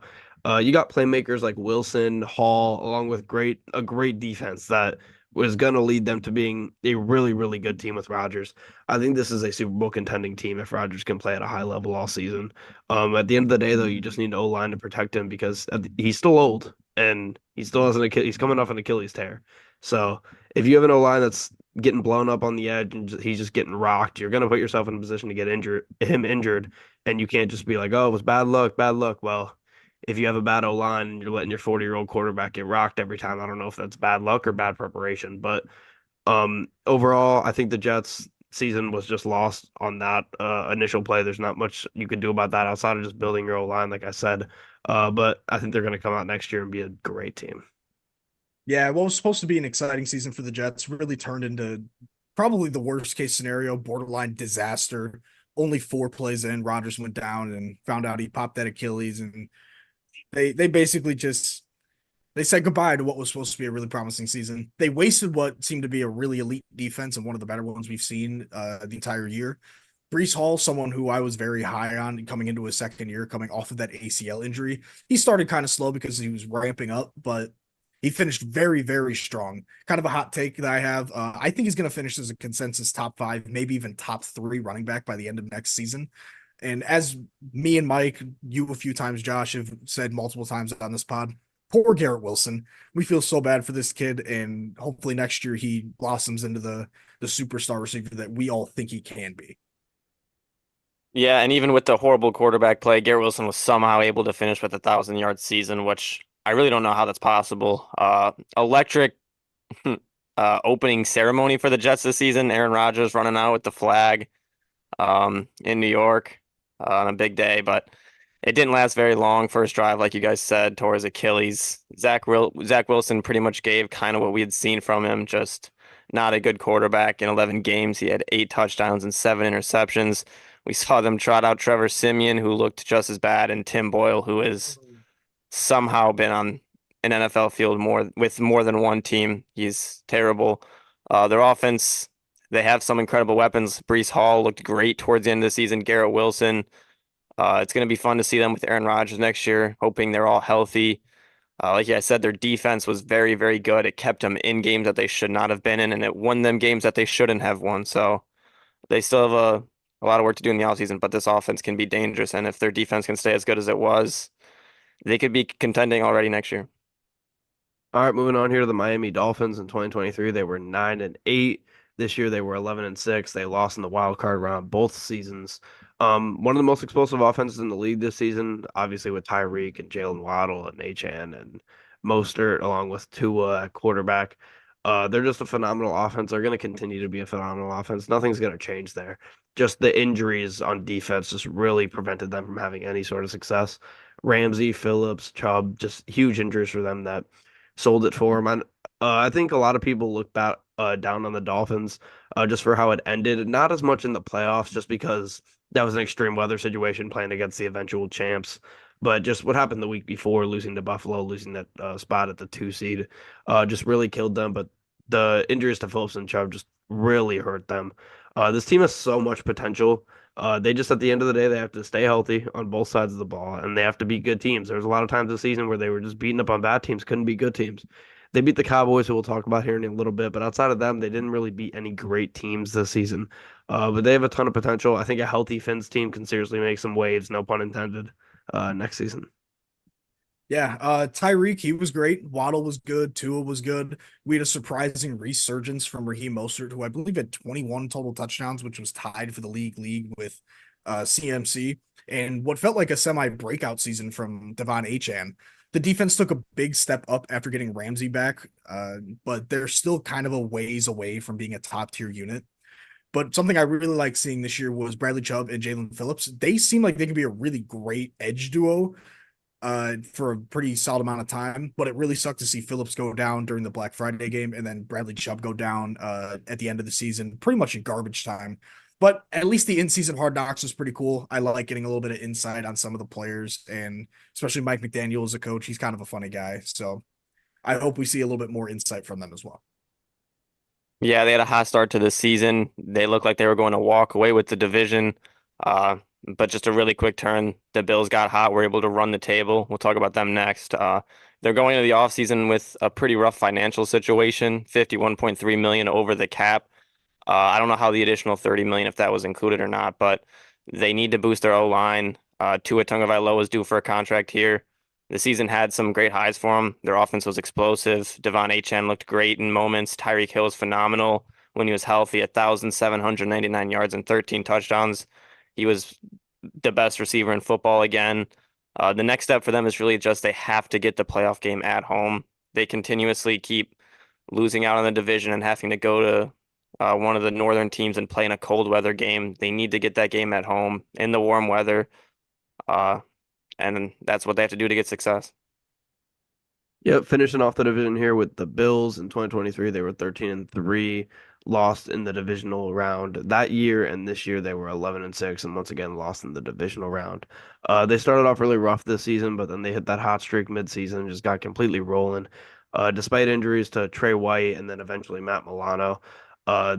You got playmakers like Wilson, Hall, along with a great defense that was going to lead them to being a really, really good team with Rodgers. I think this is a Super Bowl contending team if Rodgers can play at a high level all season. At the end of the day, though, you just need an O-line to protect him because he's still old and he still has he's coming off an Achilles tear. So if you have an O-line that's getting blown up on the edge and he's just getting rocked, you're going to put yourself in a position to get injured, and you can't just be like, oh, it was bad luck, bad luck. Well, if you have a bad O-line and you're letting your 40-year-old quarterback get rocked every time, I don't know if that's bad luck or bad preparation. But overall, I think the Jets season was just lost on that initial play. There's not much you could do about that outside of just building your O-line, like I said. But I think they're going to come out next year and be a great team. Yeah, what was supposed to be an exciting season for the Jets really turned into probably the worst case scenario, borderline disaster. Only 4 plays in, Rodgers went down and found out he popped that Achilles, and they basically just they said goodbye to what was supposed to be a really promising season. They wasted what seemed to be a really elite defense and one of the better ones we've seen the entire year. Brees Hall, someone who I was very high on coming into his second year, coming off of that ACL injury. He started kind of slow because he was ramping up, but he finished very, very strong. Kind of a hot take that I have. I think he's going to finish as a consensus top 5, maybe even top 3 running back by the end of next season. And as me and Mike, you a few times, Josh, have said multiple times on this pod, poor Garrett Wilson. We feel so bad for this kid, and hopefully next year he blossoms into the superstar receiver that we all think he can be. Yeah, and even with the horrible quarterback play, Garrett Wilson was somehow able to finish with a 1,000-yard season, which I really don't know how that's possible. Electric opening ceremony for the Jets this season. Aaron Rodgers running out with the flag in New York on a big day, but it didn't last very long. First drive, like you guys said, tore his Achilles. Zach Wilson pretty much gave kind of what we had seen from him, just not a good quarterback. In 11 games, he had 8 touchdowns and 7 interceptions. We saw them trot out Trevor Siemian, who looked just as bad, and Tim Boyle, who has somehow been on an NFL field with more than one team. He's terrible. Their offense, they have some incredible weapons. Brees Hall looked great towards the end of the season. Garrett Wilson. It's going to be fun to see them with Aaron Rodgers next year, hoping they're all healthy. Like I said, their defense was very, very good. It kept them in games that they should not have been in, and it won them games that they shouldn't have won. So they still have a lot of work to do in the offseason, but this offense can be dangerous. And if their defense can stay as good as it was, they could be contending already next year. All right, moving on here to the Miami Dolphins in 2023. They were 9-8. This year they were 11-6. They lost in the wild card round both seasons. One of the most explosive offenses in the league this season, obviously with Tyreek and Jalen Waddle and Achane and Mostert, along with Tua at quarterback. They're just a phenomenal offense. They're going to continue to be a phenomenal offense. Nothing's going to change there. Just the injuries on defense just really prevented them from having any sort of success. Ramsey, Phillips, Chubb, just huge injuries for them that sold it for him. And I think a lot of people look back down on the Dolphins just for how it ended. Not as much in the playoffs, just because that was an extreme weather situation playing against the eventual champs. But just what happened the week before, losing to Buffalo, losing that spot at the 2 seed, just really killed them. But the injuries to Phillips and Chubb just really hurt them. This team has so much potential. They just, at the end of the day, they have to stay healthy on both sides of the ball, and they have to beat good teams. There's a lot of times this season where they were just beating up on bad teams, couldn't beat good teams. They beat the Cowboys, who we'll talk about here in a little bit, but outside of them, they didn't really beat any great teams this season. But they have a ton of potential. I think a healthy Fins team can seriously make some waves, no pun intended, next season. Yeah, Tyreek, he was great. Waddle was good. Tua was good. We had a surprising resurgence from Raheem Mostert, who I believe had 21 total touchdowns, which was tied for the league with CMC. And what felt like a semi-breakout season from Devon Achane. The defense took a big step up after getting Ramsey back, but they're still kind of a ways away from being a top-tier unit. But something I really like seeing this year was Bradley Chubb and Jalen Phillips. They seem like they could be a really great edge duo for a pretty solid amount of time, but it really sucked to see Phillips go down during the Black Friday game and then Bradley Chubb go down at the end of the season, pretty much in garbage time. But at least the in-season Hard Knocks was pretty cool. I like getting a little bit of insight on some of the players, and especially Mike McDaniel as a coach. He's kind of a funny guy. So I hope we see a little bit more insight from them as well. Yeah, they had a hot start to the season. They looked like they were going to walk away with the division. But just a really quick turn. The Bills got hot, were able to run the table. We'll talk about them next. They're going into the offseason with a pretty rough financial situation, 51.3 million over the cap. I don't know how the additional 30 million, if that was included or not, but they need to boost their O-line. Tua Tagovailoa is due for a contract here. The season had some great highs for them. Their offense was explosive. Devon Achane looked great in moments. Tyreek Hill was phenomenal when he was healthy, 1,799 yards and 13 touchdowns. He was the best receiver in football again. The next step for them is really just they have to get the playoff game at home. They continuously keep losing out on the division and having to go to one of the northern teams and play in a cold weather game. They need to get that game at home in the warm weather, uh, and that's what they have to do to get success. Yep, finishing off the division here with the Bills in 2023, they were 13-3, lost in the divisional round that year, and this year they were 11-6, and once again lost in the divisional round. They started off really rough this season, but then they hit that hot streak mid-season and just got completely rolling. Despite injuries to Trey White and then eventually Matt Milano,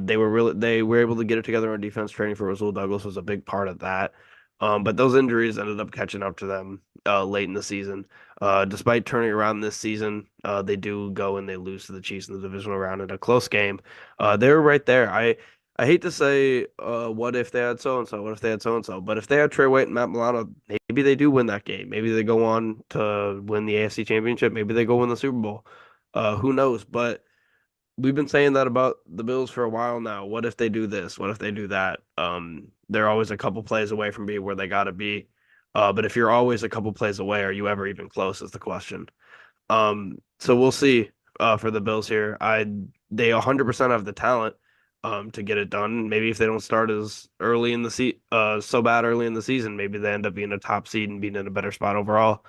they were able to get it together on defense. Training for Rasul Douglas was a big part of that. But those injuries ended up catching up to them late in the season. Despite turning around this season, they do go and they lose to the Chiefs in the divisional round in a close game. They were right there. I hate to say, what if they had so and so? What if they had so and so? But if they had Trey White and Matt Milano, maybe they do win that game. Maybe they go on to win the AFC Championship. Maybe they go win the Super Bowl. Who knows? But we've been saying that about the Bills for a while now. What if they do this? What if they do that? They're always a couple plays away from being where they got to be. But if you're always a couple plays away, are you ever even close? Is the question. So we'll see for the Bills here. They 100% have the talent to get it done. Maybe if they don't start as early in the so bad early in the season, maybe they end up being a top seed and being in a better spot overall.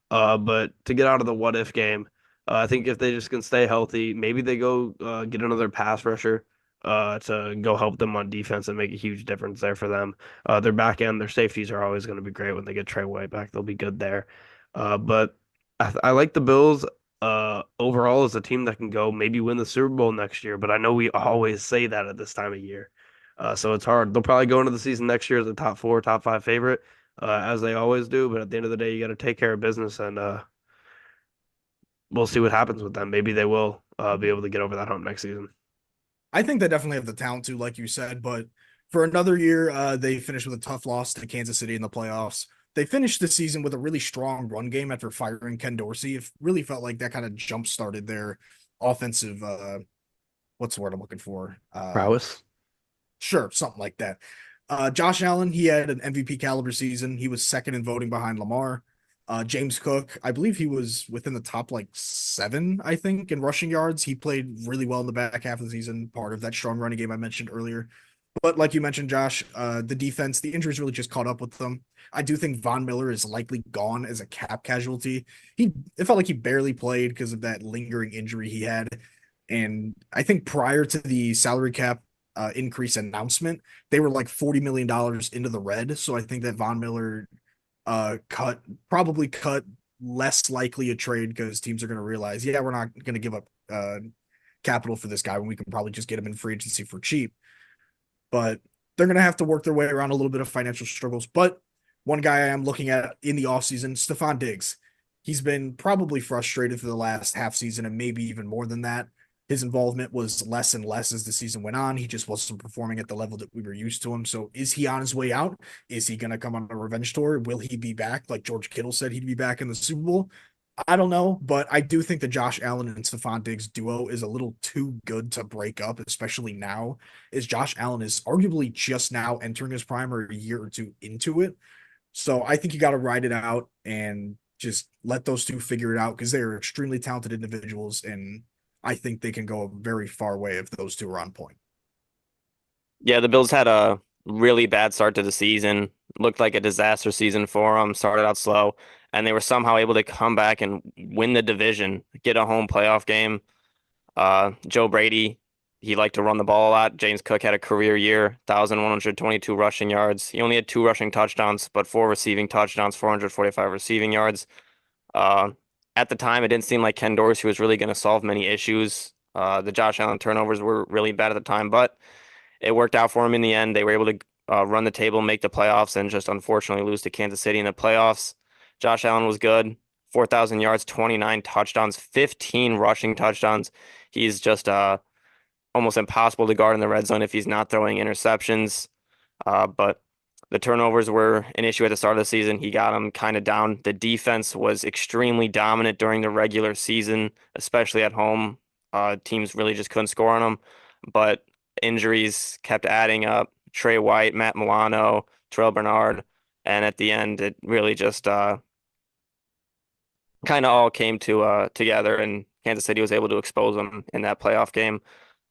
But to get out of the what if game, I think if they just can stay healthy, maybe they go get another pass rusher to go help them on defense and make a huge difference there for them. Their back end, their safeties are always going to be great when they get Trey White back. They'll be good there. But I like the Bills overall as a team that can go maybe win the Super Bowl next year. But I know we always say that at this time of year. So it's hard. They'll probably go into the season next year as a top 4, top 5 favorite, as they always do. But at the end of the day, you got to take care of business, and we'll see what happens with them. Maybe they will be able to get over that hump next season. I think they definitely have the talent to, like you said, but for another year, they finished with a tough loss to Kansas City in the playoffs. They finished the season with a really strong run game after firing Ken Dorsey. It really felt like that kind of jump started their offensive, what's the word I'm looking for? Prowess. Sure, something like that. Josh Allen, he had an MVP caliber season. He was second in voting behind Lamar. James Cook, I believe he was within the top like 7, I think, in rushing yards. He played really well in the back half of the season, part of that strong running game I mentioned earlier. But like you mentioned, Josh, the defense, the injuries really just caught up with them. I do think Von Miller is likely gone as a cap casualty. It felt like he barely played because of that lingering injury he had. And I think prior to the salary cap increase announcement, they were like $40 million into the red. So I think that Von Miller probably cut less likely a trade because teams are going to realize, yeah, we're not going to give up capital for this guy when we can probably just get him in free agency for cheap. But they're going to have to work their way around a little bit of financial struggles. But one guy I am looking at in the offseason, Stephon Diggs. He's been probably frustrated for the last half season and maybe even more than that. His involvement was less and less as the season went on. He just wasn't performing at the level that we were used to him. So is he on his way out? Is he going to come on a revenge tour? Will he be back? Like George Kittle said he'd be back in the Super Bowl. I don't know, but I do think the Josh Allen and Stephon Diggs duo is a little too good to break up, especially now, as Josh Allen is arguably just now entering his prime or a year or two into it. So I think you got to ride it out and just let those two figure it out because they are extremely talented individuals, and I think they can go a very far way if those two are on point. Yeah, the Bills had a really bad start to the season. Looked like a disaster season for them. Started out slow, and they were somehow able to come back and win the division, get a home playoff game. Joe Brady, he liked to run the ball a lot. James Cook had a career year, 1,122 rushing yards. He only had 2 rushing touchdowns, but 4 receiving touchdowns, 445 receiving yards. Uh, at the time, it didn't seem like Ken Dorsey was really going to solve many issues. The Josh Allen turnovers were really bad at the time, but it worked out for him in the end. They were able to run the table, make the playoffs, and just unfortunately lose to Kansas City in the playoffs. Josh Allen was good. 4,000 yards, 29 touchdowns, 15 rushing touchdowns. He's just almost impossible to guard in the red zone if he's not throwing interceptions. But the turnovers were an issue at the start of the season. He got them kind of down. The defense was extremely dominant during the regular season, especially at home. Teams really just couldn't score on them. But injuries kept adding up. Trey White, Matt Milano, Terrell Bernard. And at the end, it really just kind of all came to together, and Kansas City was able to expose them in that playoff game.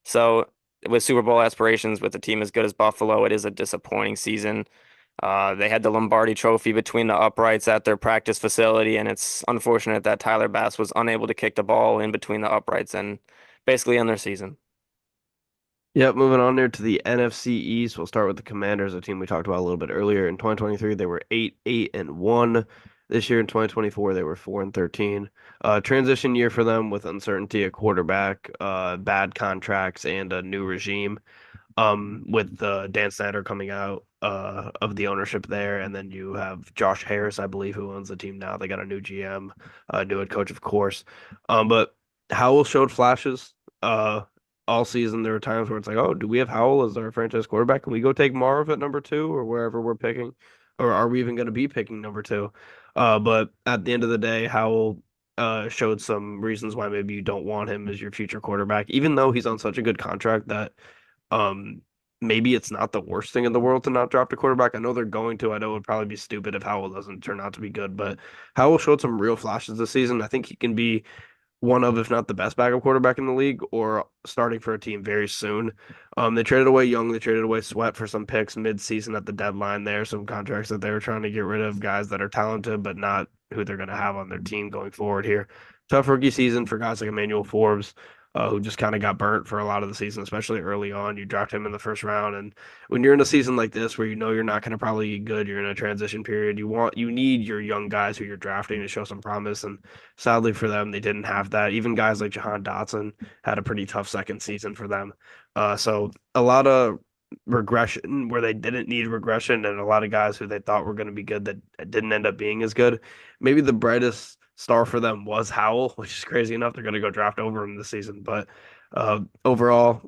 So with Super Bowl aspirations with a team as good as Buffalo, it is a disappointing season. They had the Lombardi Trophy between the uprights at their practice facility, and it's unfortunate that Tyler Bass was unable to kick the ball in between the uprights and basically end their season. Yep, moving on there to the NFC East. We'll start with the Commanders, a team we talked about a little bit earlier. In 2023, they were 8-1. This year in 2024, they were 4-13. Transition year for them with uncertainty at quarterback, bad contracts, and a new regime. With Dan Snyder coming out of the ownership there, and then you have Josh Harris, I believe, who owns the team now. They got a new GM, new head coach, of course. But Howell showed flashes all season. There were times where it's like, oh, do we have Howell as our franchise quarterback? Can we go take Marv at number 2 or wherever we're picking? Or are we even going to be picking number 2? But at the end of the day, Howell showed some reasons why maybe you don't want him as your future quarterback, even though he's on such a good contract that um, maybe it's not the worst thing in the world to not draft a quarterback. I know they're going to. I know it would probably be stupid if Howell doesn't turn out to be good, but Howell showed some real flashes this season. I think he can be one of, if not the best backup quarterback in the league, or starting for a team very soon. They traded away Young, they traded away Sweat for some picks mid-season at the deadline there, some contracts that they were trying to get rid of, guys that are talented, but not who they're going to have on their team going forward here. Tough rookie season for guys like Emmanuel Forbes, who just kind of got burnt for a lot of the season, especially early on. You draft him in the first round, and when you're in a season like this where you know you're not going to probably get good, you're in a transition period. You need your young guys who you're drafting to show some promise, and sadly for them, they didn't have that. Even guys like Jahan Dotson had a pretty tough second season for them. So a lot of regression where they didn't need regression, and a lot of guys who they thought were going to be good that didn't end up being as good. Maybe the brightest star for them was Howell, which is crazy enough. They're going to go draft over him this season. But overall,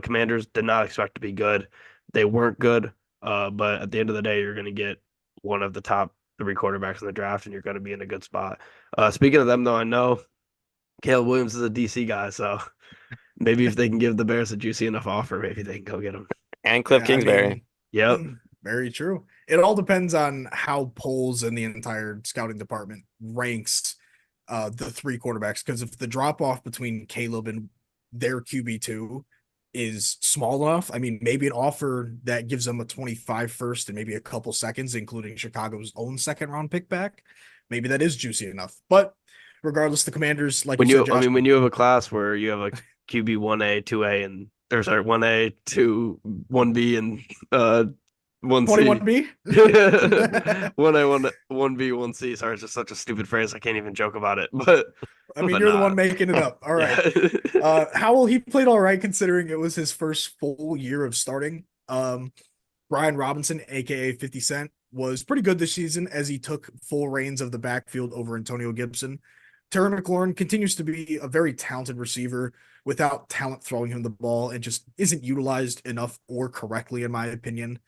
Commanders did not expect to be good. They weren't good. But at the end of the day, you're going to get one of the top 3 quarterbacks in the draft, and you're going to be in a good spot. Speaking of them, though, I know Caleb Williams is a DC guy, so maybe if they can give the Bears a juicy enough offer, maybe they can go get him. And Cliff Yeah, Kingsbury. Yep. Very true. It all depends on how polls and the entire scouting department ranks the 3 quarterbacks. Because if the drop off between Caleb and their QB2 is small enough, I mean, maybe an offer that gives them a 25 first and maybe a couple seconds, including Chicago's own second round pick back, maybe that is juicy enough. But regardless, the Commanders, like When you you, said, Josh, when you have a class where you have a QB 1A, 2A, and there's 1A, 2, 1B, and 1C. 21B. 1A, 1B, 1C. Sorry, it's just such a stupid phrase. I can't even joke about it. But I mean, but you're the nah. one making it up. All right. Yeah. Howell, he played all right considering it was his first full year of starting. Brian Robinson, aka 50 Cent, was pretty good this season as he took full reins of the backfield over Antonio Gibson. Terry McLaurin continues to be a very talented receiver without talent throwing him the ball and just isn't utilized enough or correctly, in my opinion.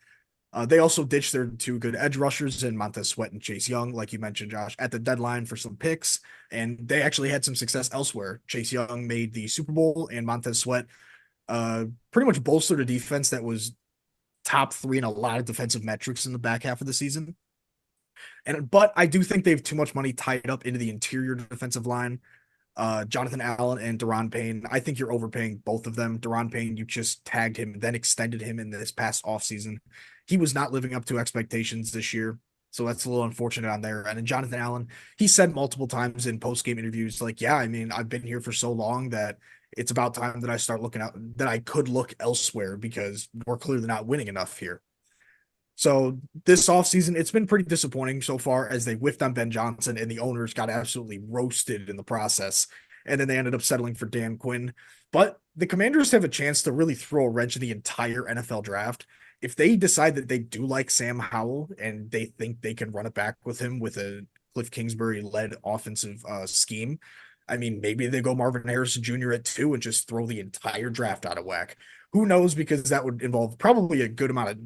They also ditched their 2 good edge rushers in Montez Sweat and Chase Young, like you mentioned, Josh, at the deadline for some picks, and they actually had some success elsewhere. Chase Young made the Super Bowl, and Montez Sweat pretty much bolstered a defense that was top 3 in a lot of defensive metrics in the back half of the season. But I do think they have too much money tied up into the interior defensive line. Jonathan Allen and Daron Payne. I think you're overpaying both of them. Daron Payne, you just tagged him, then extended him in this past offseason. He was not living up to expectations this year. So that's a little unfortunate on there. And then Jonathan Allen, he said multiple times in post-game interviews, like, yeah, I mean, I've been here for so long that it's about time that I start looking out, that I could look elsewhere because we're clearly not winning enough here. So this offseason, it's been pretty disappointing so far as they whiffed on Ben Johnson and the owners got absolutely roasted in the process. And then they ended up settling for Dan Quinn. But the Commanders have a chance to really throw a wrench in the entire NFL draft. If they decide that they do like Sam Howell and they think they can run it back with him with a Cliff Kingsbury-led offensive scheme, I mean, maybe they go Marvin Harrison Jr. at 2 and just throw the entire draft out of whack. Who knows? Because that would involve probably a good amount of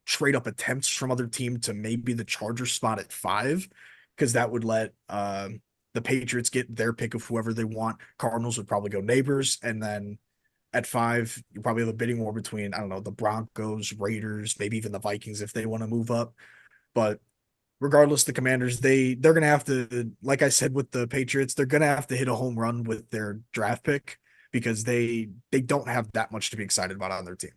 trade up attempts from other team to maybe the Chargers spot at 5, because that would let the Patriots get their pick of whoever they want. Cardinals would probably go Neighbors, and then at 5, you probably have a bidding war between, I don't know, the Broncos, Raiders, maybe even the Vikings if they want to move up. But regardless, the Commanders, they're going to have to, like I said with the Patriots, they're going to have to hit a home run with their draft pick because they don't have that much to be excited about on their team.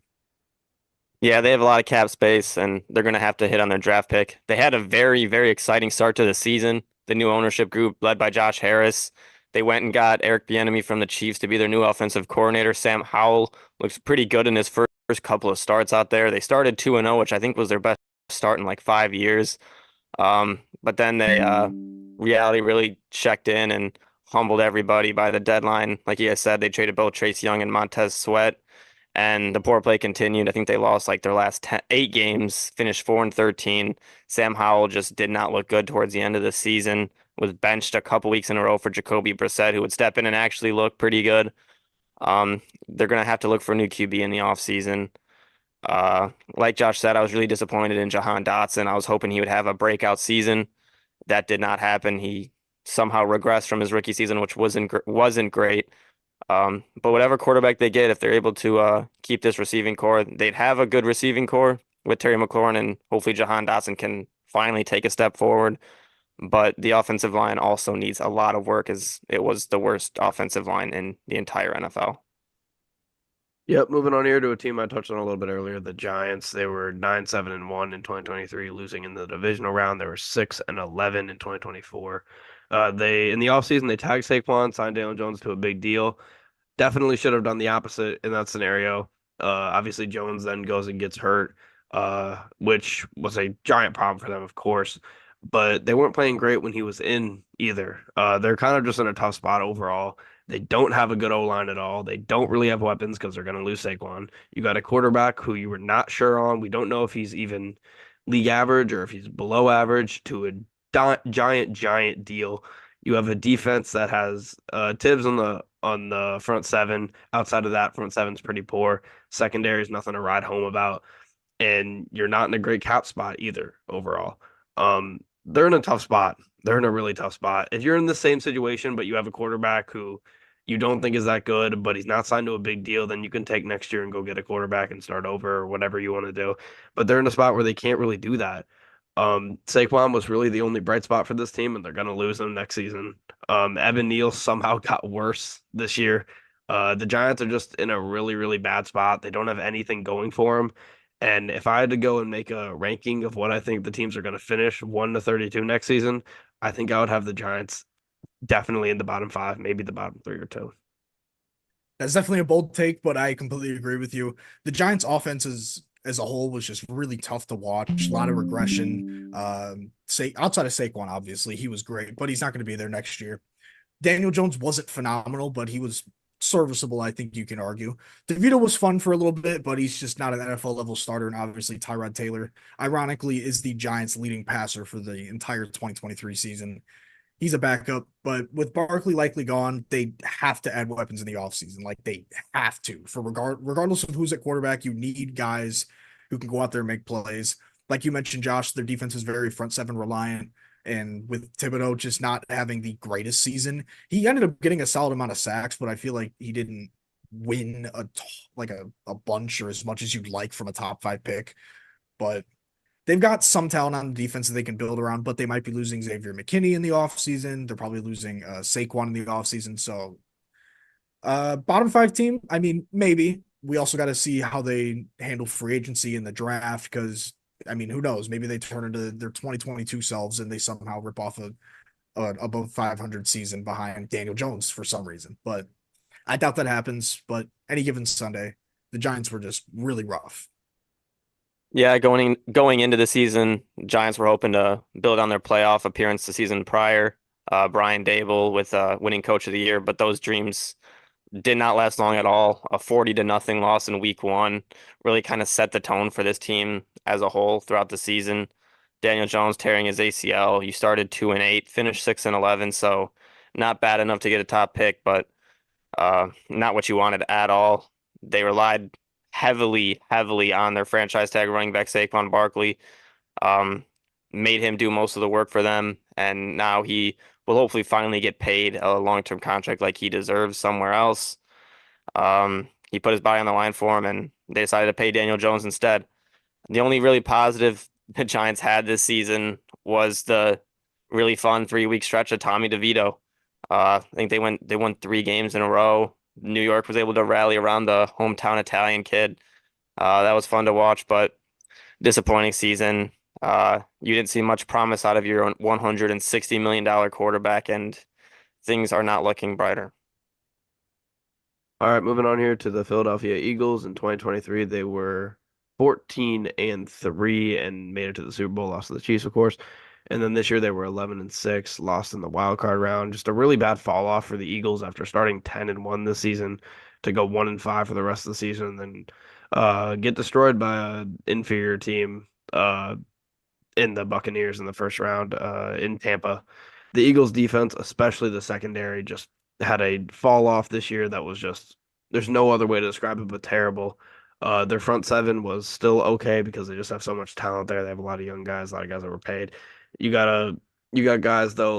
Yeah, they have a lot of cap space, and they're going to have to hit on their draft pick. They had a very, very exciting start to the season. The new ownership group, led by Josh Harris, they went and got Eric Bieniemy from the Chiefs to be their new offensive coordinator. Sam Howell looks pretty good in his first couple of starts out there. They started 2-0, which I think was their best start in like 5 years. But then reality really checked in and humbled everybody by the deadline. Like you guys said, they traded both Trace Young and Montez Sweat, and the poor play continued. I think they lost like their last 8 games, finished 4-13. Sam Howell just did not look good towards the end of the season. Was benched a couple weeks in a row for Jacoby Brissett, who would step in and actually look pretty good. They're gonna have to look for a new QB in the offseason. Like Josh said, I was really disappointed in Jahan Dotson. I was hoping he would have a breakout season. That did not happen. He somehow regressed from his rookie season, which wasn't great. But whatever quarterback they get, if they're able to keep this receiving core, they'd have a good receiving core with Terry McLaurin, and hopefully Jahan Dotson can finally take a step forward. But the offensive line also needs a lot of work, as it was the worst offensive line in the entire NFL. Yep, moving on here to a team I touched on a little bit earlier, the Giants. They were 9-7-1 in 2023, losing in the divisional round. They were 6-11 in 2024. They in the offseason, they tagged Saquon, signed Daniel Jones to a big deal. Definitely should have done the opposite in that scenario. Obviously Jones then goes and gets hurt, which was a giant problem for them, of course. But they weren't playing great when he was in either. They're kind of just in a tough spot overall. They don't have a good O-line at all. They don't really have weapons because they're going to lose Saquon. You got a quarterback who you were not sure on. We don't know if he's even league average or if he's below average to a giant deal. You have a defense that has Tibbs on the front seven. Outside of that, front seven's pretty poor. Secondary is nothing to ride home about, and you're not in a great cap spot either overall. They're in a tough spot. They're in a really tough spot. If you're in the same situation, but you have a quarterback who you don't think is that good, but he's not signed to a big deal, then you can take next year and go get a quarterback and start over or whatever you want to do. But they're in a spot where they can't really do that. Saquon was really the only bright spot for this team, and they're going to lose him next season. Evan Neal somehow got worse this year. The Giants are just in a really, really bad spot. They don't have anything going for them. And if I had to go and make a ranking of what I think the teams are going to finish 1-32 next season, I think I would have the Giants definitely in the bottom 5, maybe the bottom 3 or 2. That's definitely a bold take, but I completely agree with you. The Giants' offense as a whole was just really tough to watch. A lot of regression. Outside of Saquon, obviously, he was great, but he's not going to be there next year. Daniel Jones wasn't phenomenal, but he was serviceable, I think you can argue. DeVito was fun for a little bit, but he's just not an NFL level starter. And obviously, Tyrod Taylor, ironically, is the Giants' leading passer for the entire 2023 season. He's a backup, but with Barkley likely gone, they have to add weapons in the offseason. Like they have to. Regardless of who's at quarterback, you need guys who can go out there and make plays. Like you mentioned, Josh, their defense is very front seven reliant. And with Thibodeau just not having the greatest season, he ended up getting a solid amount of sacks, but I feel like he didn't win a bunch or as much as you'd like from a top 5 pick. But they've got some talent on the defense that they can build around, but they might be losing Xavier McKinney in the offseason. They're probably losing Saquon in the offseason. So bottom 5 team, I mean, maybe. We also got to see how they handle free agency in the draft because I mean, who knows? Maybe they turn into their 2022 selves and they somehow rip off a above 500 season behind Daniel Jones for some reason. But I doubt that happens. But any given Sunday, the Giants were just really rough. Yeah, going into the season, Giants were hoping to build on their playoff appearance the season prior. Brian Dable with winning Coach of the Year, but those dreams did not last long at all. A 40-0 loss in week 1 really kind of set the tone for this team as a whole throughout the season. Daniel Jones tearing his ACL. You started 2-8, finished 6-11, so not bad enough to get a top pick, but not what you wanted at all. They relied heavily on their franchise tag running back Saquon Barkley. Made him do most of the work for them, and now he will hopefully finally get paid a long-term contract like he deserves somewhere else. He put his body on the line for him, and they decided to pay Daniel Jones instead. The only really positive the Giants had this season was the really fun 3-week stretch of Tommy DeVito. I think they won 3 games in a row. New York was able to rally around the hometown Italian kid. That was fun to watch, but disappointing season. You didn't see much promise out of your $160 million quarterback, and things are not looking brighter. All right, moving on here to the Philadelphia Eagles. In 2023, they were 14-3 and made it to the Super Bowl, lost to the Chiefs, of course. And then this year they were 11-6, lost in the wild card round. Just a really bad fall off for the Eagles after starting 10-1 this season to go 1-5 for the rest of the season, and then get destroyed by an inferior team in the Buccaneers in the first round in Tampa. The Eagles defense, especially the secondary, just had a fall off this year that was just there's no other way to describe it but terrible. Their front seven was still okay because they just have so much talent there. They have a lot of young guys, a lot of guys that were paid. You got guys though